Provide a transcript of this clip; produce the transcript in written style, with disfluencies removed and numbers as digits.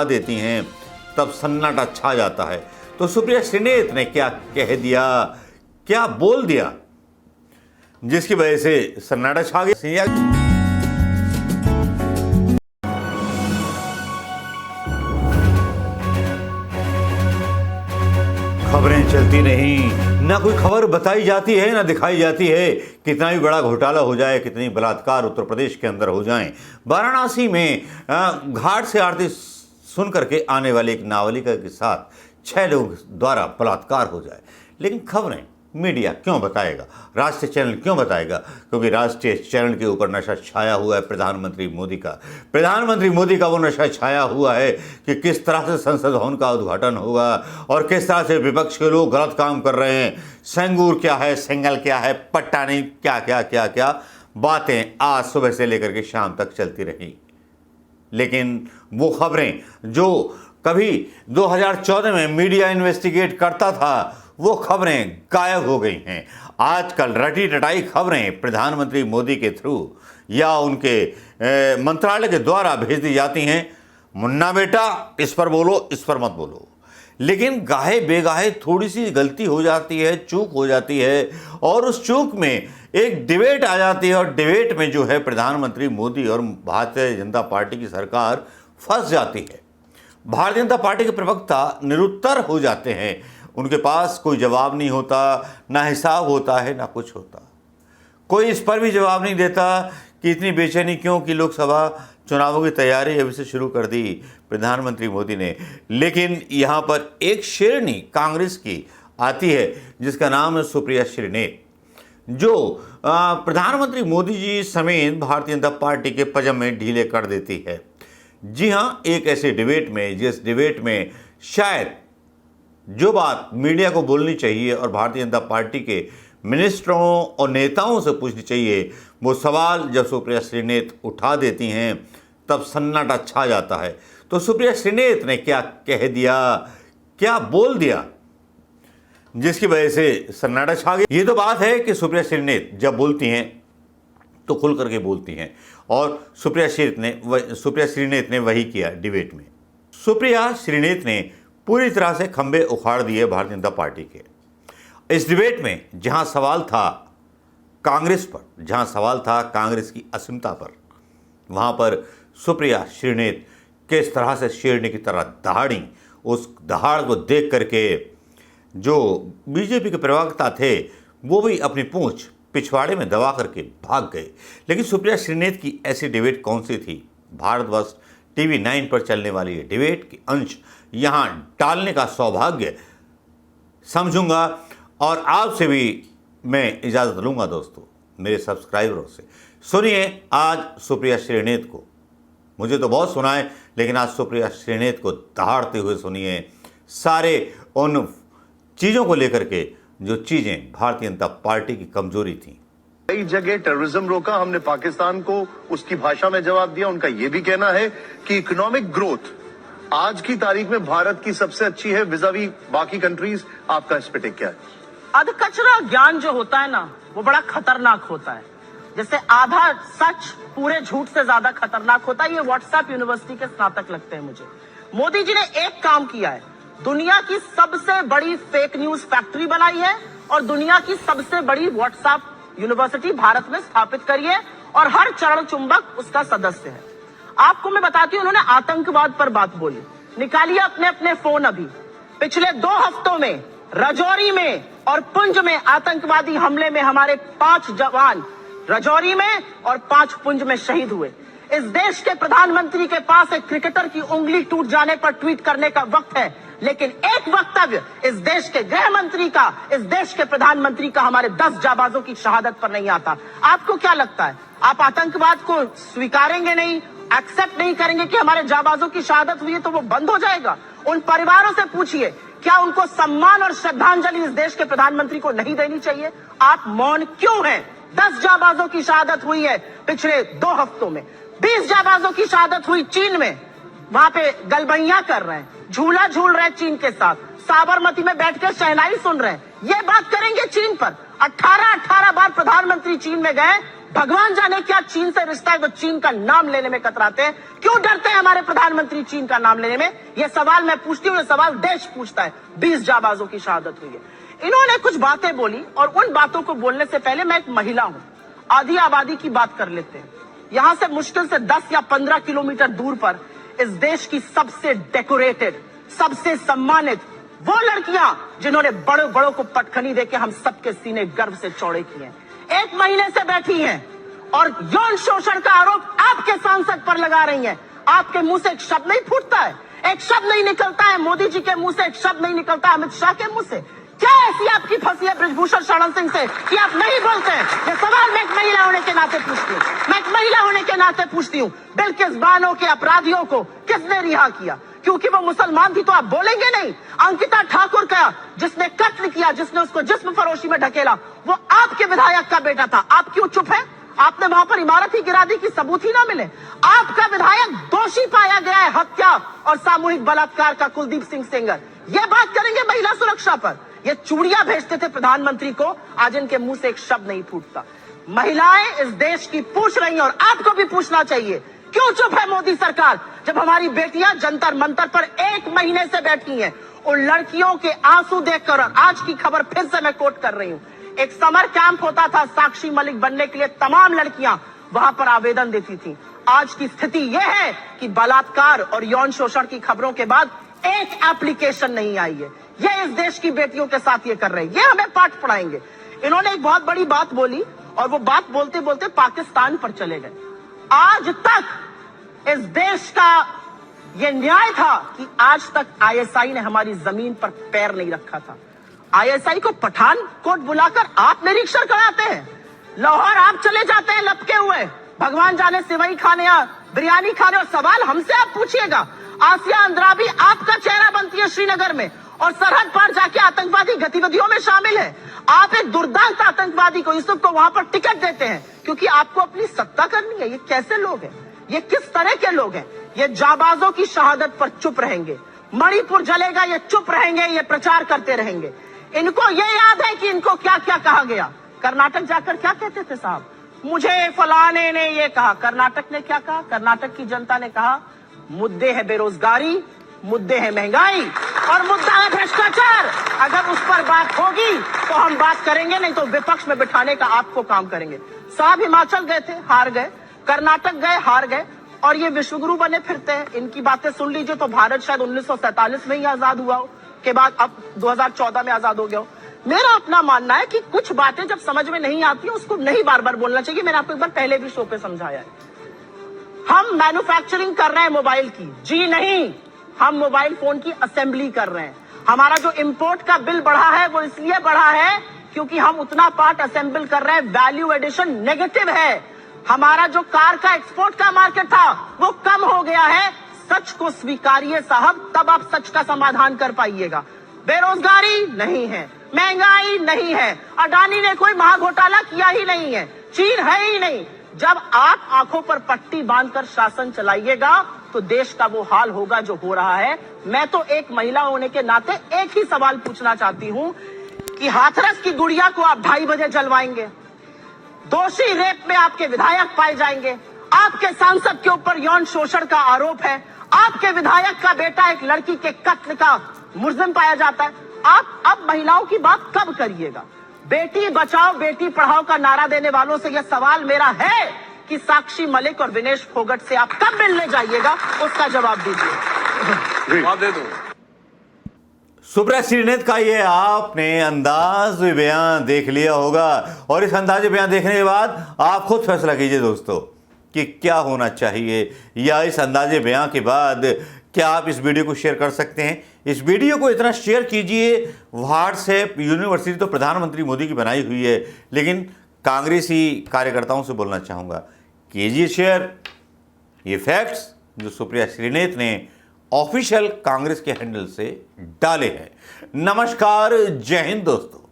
देती हैं तब सन्नाटा छा जाता है। तो सुप्रिया श्रीनेत ने क्या कह दिया, क्या बोल दिया, जिसकी वजह से सन्नाटा छा गया। खबरें चलती नहीं, ना कोई खबर बताई जाती है ना दिखाई जाती है। कितना भी बड़ा घोटाला हो जाए, कितनी बलात्कार उत्तर प्रदेश के अंदर हो जाएं, वाराणसी में घाट से आरती सुन करके आने वाले एक नाबालिगा के साथ 6 लोग द्वारा बलात्कार हो जाए, लेकिन खबरें मीडिया क्यों बताएगा, राष्ट्रीय चैनल क्यों बताएगा? क्योंकि राष्ट्रीय चैनल के ऊपर नशा छाया हुआ है प्रधानमंत्री मोदी का। प्रधानमंत्री मोदी का वो नशा छाया हुआ है कि किस तरह से संसद भवन का उद्घाटन होगा और किस तरह से विपक्ष के लोग गलत काम कर रहे हैं। सेंगूर क्या है, सेंगल क्या है, पट्टा नहीं, क्या क्या क्या क्या बातें आज सुबह से लेकर के शाम तक चलती रही। लेकिन वो खबरें जो कभी 2014 में मीडिया इन्वेस्टिगेट करता था, वो खबरें गायब हो गई हैं। आजकल रटी रटाई खबरें प्रधानमंत्री मोदी के थ्रू या उनके मंत्रालय के द्वारा भेज दी जाती हैं। मुन्ना बेटा इस पर बोलो, इस पर मत बोलो। लेकिन गाहे बेगाहे थोड़ी सी गलती हो जाती है, चूक हो जाती है और उस चूक में एक डिबेट आ जाती है और डिबेट में जो है प्रधानमंत्री मोदी और भारतीय जनता पार्टी की सरकार फंस जाती है। भारतीय जनता पार्टी के प्रवक्ता निरुत्तर हो जाते हैं, उनके पास कोई जवाब नहीं होता, ना हिसाब होता है ना कुछ होता। कोई इस पर भी जवाब नहीं देता कि इतनी बेचैनी क्यों कि लोकसभा चुनावों की तैयारी अभी से शुरू कर दी प्रधानमंत्री मोदी ने। लेकिन यहाँ पर एक शेरनी कांग्रेस की आती है जिसका नाम है सुप्रिया श्रीनेत, जो प्रधानमंत्री मोदी जी समेत भारतीय जनता पार्टी के पजम में ढीले कर देती है। जी हाँ, एक ऐसे डिबेट में, जिस डिबेट में शायद जो बात मीडिया को बोलनी चाहिए और भारतीय जनता पार्टी के मिनिस्टरों और नेताओं से पूछनी चाहिए, वो सवाल जब सुप्रिया श्रीनेत उठा देती हैं तब सन्नाटा छा जाता है। तो सुप्रिया श्रीनेत ने क्या कह दिया, क्या बोल दिया, जिसकी वजह से सन्नाटा छा गया। ये तो बात है कि सुप्रिया श्रीनेत जब बोलती हैं तो खुल करके बोलती हैं और सुप्रिया श्रीनेत ने वही किया डिबेट में। सुप्रिया श्रीनेत ने पूरी तरह से खंबे उखाड़ दिए भारतीय जनता पार्टी के। इस डिबेट में जहां सवाल था कांग्रेस पर, जहां सवाल था कांग्रेस की असीमता पर, वहां पर सुप्रिया श्रीनेत किस तरह से शेरनी की तरह दहाड़ी, उस दहाड़ को देख करके जो बीजेपी के प्रवक्ता थे वो भी अपनी पूंछ पिछवाड़े में दबा करके भाग गए। लेकिन सुप्रिया श्रीनेत की ऐसी डिबेट कौन सी थी? भारतवर्ष टीवी 9 पर चलने वाली ये डिबेट के अंश यहाँ डालने का सौभाग्य समझूंगा और आपसे भी मैं इजाज़त लूँगा दोस्तों, मेरे सब्सक्राइबरों से। सुनिए आज सुप्रिया श्रीनेत को, मुझे तो बहुत सुना है लेकिन आज सुप्रिया श्रीनेत को दहाड़ते हुए सुनिए सारे उन चीज़ों को लेकर के जो चीज़ें भारतीय जनता पार्टी की कमजोरी थी। कई जगह टेररिज्म रोका हमने, पाकिस्तान को उसकी भाषा में जवाब दिया। उनका यह भी कहना है कि इकोनॉमिक ग्रोथ आज की तारीख में भारत की सबसे अच्छी है विज़ावी बाकी कंट्रीज। आपका इस पे टेक क्या है? अधकचरा ज्ञान जो होता है ना, वो बड़ा खतरनाक होता है। जैसे आधा सच पूरे झूठ से ज्यादा खतरनाक होता है। ये व्हाट्सएप यूनिवर्सिटी के स्नातक लगते हैं मुझे। मोदी जी ने एक काम किया है, दुनिया की सबसे बड़ी फेक न्यूज फैक्ट्री बनाई है और दुनिया की सबसे बड़ी व्हाट्सएप यूनिवर्सिटी भारत में स्थापित करी है और हर चरण चुंबक उसका सदस्य है। आपको मैं बताती हूँ, उन्होंने आतंकवाद पर बात बोली। निकालिए अपने अपने फोन अभी, पिछले 2 हफ्तों में राजौरी में और पुंछ में आतंकवादी हमले में हमारे 5 जवान राजौरी में और 5 पुंछ में शहीद हुए। इस देश के प्रधानमंत्री के पास एक क्रिकेटर की उंगली टूट जाने पर ट्वीट करने का वक्त है, लेकिन एक वक्तव्य इस देश के गृह मंत्री का, इस देश के प्रधानमंत्री का हमारे 10 जाबाजों की शहादत पर नहीं आता। आपको क्या लगता है, आप आतंकवाद को स्वीकारेंगे नहीं, एक्सेप्ट नहीं करेंगे कि हमारे जाबाजों की शहादत हुई है तो वो बंद हो जाएगा? उन परिवारों से पूछिए, क्या उनको सम्मान और श्रद्धांजलि इस देश के प्रधानमंत्री को नहीं देनी चाहिए? आप मौन क्यों हैं? 10 जाबाजों की शहादत हुई है पिछले 2 हफ्तों में, 20 जाबाजों की शहादत हुई चीन में, वहां पे गलबैया कर रहे हैं, झूला झूल रहे हैं चीन के साथ, साबरमती में बैठकर शहनाई सुन रहे हैं। ये बात करेंगे चीन पर? 18 बार प्रधानमंत्री चीन में गए, भगवान जाने क्या चीन से रिश्ता है, तो चीन का नाम लेने में कतराते हैं। क्यों डरते हैं हमारे प्रधानमंत्री चीन का नाम लेने में? यह सवाल मैं पूछती हूँ, यह सवाल देश पूछता है। 20 जाबाजों की शहादत हुई है। इन्होंने कुछ बातें बोली, और उन बातों को बोलने से पहले मैं एक महिला हूं, आधी आबादी की बात कर लेते हैं। यहां से मुश्किल से 10 या 15 किलोमीटर दूर पर इस देश की सबसे डेकोरेटेड, सबसे सम्मानित वो लड़कियां जिन्होंने बड़ों बड़ों को पटखनी देके हम सबके सीने गर्व से चौड़े किए हैं, 1 महीने से बैठी हैं और यौन शोषण का आरोप आपके सांसद पर लगा रही हैं। आपके मुंह से एक शब्द नहीं फूटता है, एक शब्द नहीं निकलता है। मोदी जी के मुंह से एक शब्द नहीं निकलता, अमित शाह के मुंह से। क्या ऐसी आपकी फंसी है ब्रजभूषण शरण सिंह से कि आप नहीं बोलते हैं? ये सवाल मैं एक महिला होने के नाते पूछती हूँ, मैं एक महिला होने के नाते पूछती हूँ। बिल्किस बानो के अपराधियों को किसने रिहा किया? क्योंकि वो मुसलमान थी तो आप बोलेंगे नहीं। अंकिता ठाकुर का जिसने कत्ल किया, जिसने उसको जिस्म फरोशी में ढकेला, वो आपके विधायक का बेटा था। आप क्यों चुप है? आपने वहां पर इमारत ही गिरा दी कि सबूत ही ना मिले। आपका विधायक दोषी पाया गया है हत्या और सामूहिक बलात्कार का, कुलदीप सिंह सेंगर। ये बात करेंगे महिला सुरक्षा पर। ये चूड़ियां भेजते थे प्रधानमंत्री को, आज इनके मुंह से एक शब्द नहीं फूटता। महिलाएं इस देश की पूछ रही हैं और आपको भी पूछना चाहिए, क्यों चुप है मोदी सरकार? जब हमारी बेटियां जंतर मंतर पर 1 महीने से बैठी हैं, उन लड़कियों के आंसू देखकर, आज की खबर फिर से मैं कोट कर रही हूं, एक समर कैंप होता था साक्षी मलिक बनने के लिए, तमाम लड़कियां वहां पर आवेदन देती थी। आज की स्थिति यह है कि बलात्कार और यौन शोषण की खबरों के बाद एक एप्लीकेशन नहीं आई है। ये इस देश की बेटियों के साथ ये कर रहे हैं, ये हमें पाठ पढ़ाएंगे। इन्होंने एक बहुत बड़ी बात बोली और वो बात बोलते बोलते पाकिस्तान पर चले गए। आज तक इस देश का ये न्याय था कि आज तक आईएसआई ने हमारी जमीन पर पैर नहीं रखा था। आईएसआई को पठानकोट बुलाकर आप निरीक्षण कराते हैं, लाहौर आप चले जाते हैं लपके हुए, भगवान जाने सिवई खाने या बिरयानी खाने, और सवाल हमसे आप पूछिएगा। आसिया अंद्राबी आपका चेहरा बनती है श्रीनगर में और सरहद पार जाके आतंकवादी गतिविधियों में शामिल है। आप एक दुर्दांत आतंकवादी को, यूसुफ को वहां पर टिकट देते हैं क्योंकि आपको अपनी सत्ता करनी है। ये कैसे लोग हैं? ये किस तरह के लोग हैं? ये जाबाजों की शहादत पर चुप रहेंगे, मणिपुर जलेगा ये चुप रहेंगे, ये प्रचार करते रहेंगे। इनको ये याद है कि इनको क्या क्या कहा गया। कर्नाटक जाकर क्या कहते थे साहब? मुझे फलाने ने ये कहा। कर्नाटक ने क्या कहा? कर्नाटक की जनता ने कहा मुद्दे है बेरोजगारी, मुद्दे है महंगाई और मुद्दा है भ्रष्टाचार। अगर उस पर बात होगी तो हम बात करेंगे, नहीं तो विपक्ष में बिठाने का आपको काम करेंगे। साहब हिमाचल गए थे, हार गए, कर्नाटक गए, हार गए, और ये विश्वगुरु बने फिरते हैं। इनकी बातें सुन लीजिए तो भारत शायद 1947 में ही आजाद हुआ हो, के बाद अब 2014 में आजाद हो गया हो। मेरा अपना मानना है कि कुछ बातें जब समझ में नहीं आती उसको नहीं बार बार बोलना चाहिए। मैंने आपको एक बार पहले भी शो पे समझाया है। हम मैन्युफैक्चरिंग कर रहे हैं मोबाइल की, जी नहीं, हम मोबाइल फोन की असेंबली कर रहे हैं। हमारा जो इंपोर्ट का बिल बढ़ा है वो इसलिए बढ़ा है क्योंकि हम उतना पार्ट असेंबल कर रहे हैं, वैल्यू एडिशन नेगेटिव है। हमारा जो कार का एक्सपोर्ट का मार्केट था वो कम हो गया है। सच को स्वीकारिए साहब, तब आप सच का समाधान कर पाइएगा। बेरोजगारी नहीं है, महंगाई नहीं है, अडानी ने कोई महाघोटाला किया ही नहीं है, चीन है ही नहीं। जब आप आंखों पर पट्टी बांधकर शासन चलाइएगा तो देश का वो हाल होगा जो हो रहा है। मैं तो एक महिला होने के नाते एक ही सवाल पूछना चाहती हूं कि हाथरस की गुड़िया को आप 2:30 बजे जलवाएंगे, दोषी रेप में आपके विधायक पाए जाएंगे, आपके सांसद के ऊपर यौन शोषण का आरोप है, आपके विधायक का बेटा एक लड़की के कत्ल का मुलजिम पाया जाता है। आप अब महिलाओं की बात कब करिएगा? बेटी बचाओ बेटी पढ़ाओ का नारा देने वालों से यह सवाल मेरा है कि साक्षी मलिक और विनेश फोगट से आप कब मिलने जाइएगा, उसका जवाब दीजिए। जवाब दे दो। सुप्रिया श्रीनेत का ये आपने अंदाज बयान देख लिया होगा और इस अंदाज बयान देखने के बाद आप खुद फैसला कीजिए दोस्तों कि क्या होना चाहिए, या इस अंदाजे बयान के बाद क्या आप इस वीडियो को शेयर कर सकते हैं। इस वीडियो को इतना शेयर कीजिए। व्हाट्सएप यूनिवर्सिटी तो प्रधानमंत्री मोदी की बनाई हुई है, लेकिन कांग्रेसी कार्यकर्ताओं से बोलना चाहूँगा, कीजिए शेयर ये फैक्ट्स जो सुप्रिया श्रीनेत ने ऑफिशियल कांग्रेस के हैंडल से डाले हैं। नमस्कार, जय हिंद दोस्तों।